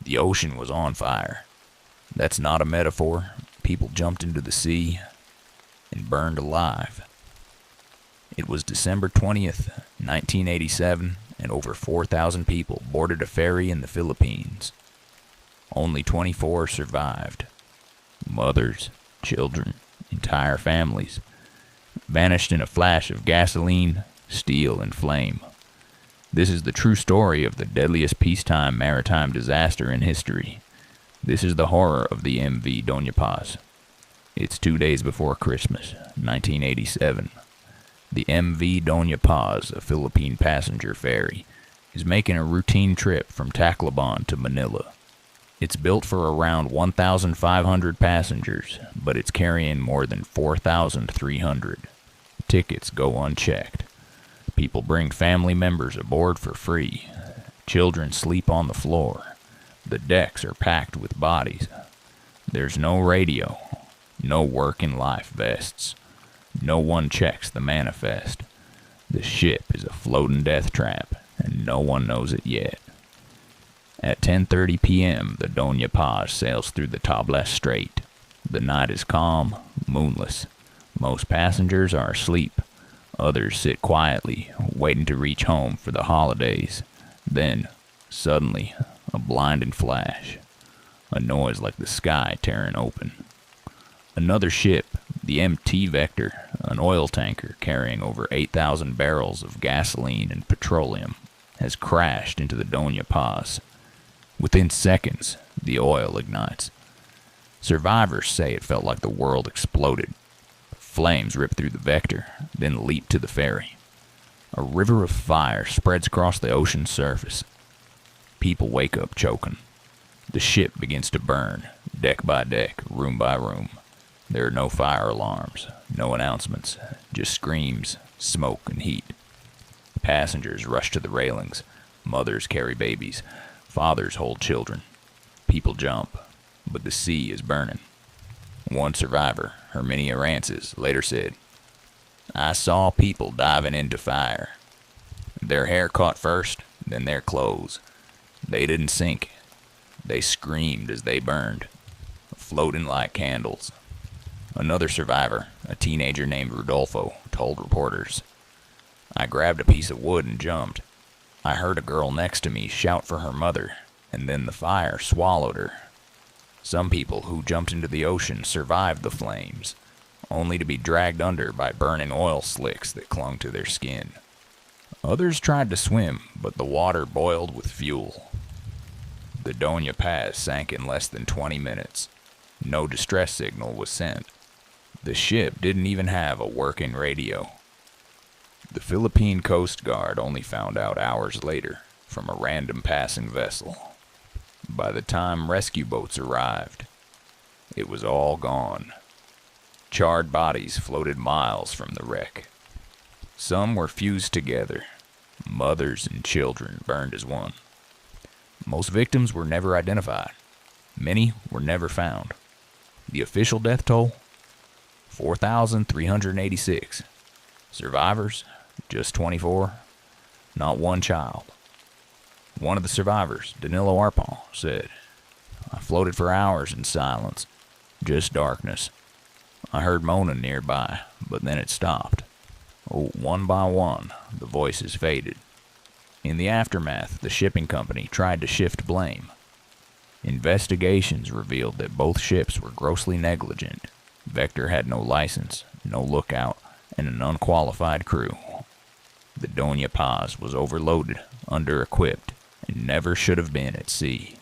The ocean was on fire. That's not a metaphor. People jumped into the sea and burned alive. It was December 20th, 1987, and over 4,000 people boarded a ferry in the Philippines. Only 24 survived. Mothers, children, entire families vanished in a flash of gasoline, steel, and flame. This is the true story of the deadliest peacetime maritime disaster in history. This is the horror of the MV Dona Paz. It's 2 days before Christmas, 1987. The MV Dona Paz, a Philippine passenger ferry, is making a routine trip from Tacloban to Manila. It's built for around 1,500 passengers, but it's carrying more than 4,300. Tickets go unchecked. People bring family members aboard for free. Children sleep on the floor. The decks are packed with bodies. There's no radio, no working life vests. No one checks the manifest. The ship is a floating death trap, and no one knows it yet. At 10:30 p.m., the Doña Paz sails through the Tablas Strait. The night is calm, moonless. Most passengers are asleep. Others sit quietly, waiting to reach home for the holidays. Then, suddenly, a blinding flash. A noise like the sky tearing open. Another ship, the MT Vector, an oil tanker carrying over 8,000 barrels of gasoline and petroleum, has crashed into the Doña Paz. Within seconds, the oil ignites. Survivors say it felt like the world exploded. Flames rip through the Vector, then leap to the ferry. A river of fire spreads across the ocean's surface. People wake up choking. The ship begins to burn, deck by deck, room by room. There are no fire alarms, no announcements, just screams, smoke, and heat. Passengers rush to the railings. Mothers carry babies. Fathers hold children. People jump, but the sea is burning. One survivor, Herminia Rances, later said, "I saw people diving into fire. Their hair caught first, then their clothes. They didn't sink. They screamed as they burned, floating like candles." Another survivor, a teenager named Rodolfo, told reporters, "I grabbed a piece of wood and jumped. I heard a girl next to me shout for her mother, and then the fire swallowed her." Some people who jumped into the ocean survived the flames, only to be dragged under by burning oil slicks that clung to their skin. Others tried to swim, but the water boiled with fuel. The Doña Paz sank in less than 20 minutes. No distress signal was sent. The ship didn't even have a working radio. The Philippine Coast Guard only found out hours later from a random passing vessel. By the time rescue boats arrived, it was all gone. Charred bodies floated miles from the wreck. Some were fused together. Mothers and children burned as one. Most victims were never identified. Many were never found. The official death toll? 4,386. Survivors? Just 24. Not one child. One of the survivors, Danilo Arpon, said, "I floated for hours in silence. Just darkness. I heard moaning nearby, but then it stopped. Oh, one by one, the voices faded." In the aftermath, the shipping company tried to shift blame. Investigations revealed that both ships were grossly negligent. Vector had no license, no lookout, and an unqualified crew. The Doña Paz was overloaded, under-equipped, and never should have been at sea.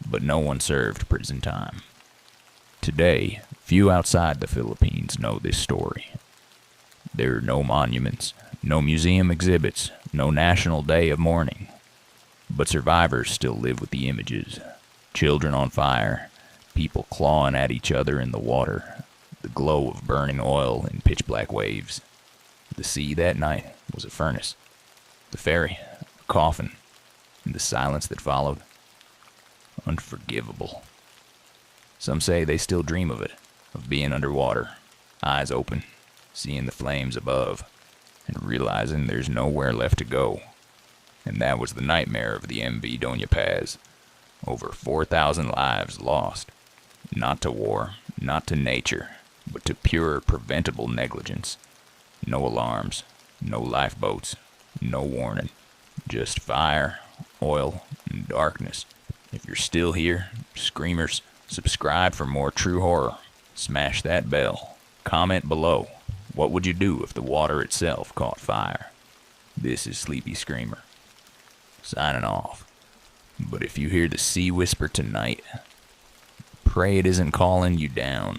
But no one served prison time. Today, few outside the Philippines know this story. There are no monuments, no museum exhibits, no national day of mourning. But survivors still live with the images. Children on fire, people clawing at each other in the water, the glow of burning oil in pitch-black waves. The sea that night was a furnace. The ferry, a coffin, and the silence that followed. Unforgivable. Some say they still dream of it, of being underwater, eyes open, seeing the flames above, and realizing there's nowhere left to go. And that was the nightmare of the MV Dona Paz. Over 4,000 lives lost. Not to war, not to nature, but to pure preventable negligence. No alarms, no lifeboats, no warning. Just fire, oil, and darkness. If you're still here, screamers, subscribe for more true horror. Smash that bell. Comment below. What would you do if the water itself caught fire? This is Sleepy Screamer, signing off. But if you hear the sea whisper tonight, pray it isn't calling you down.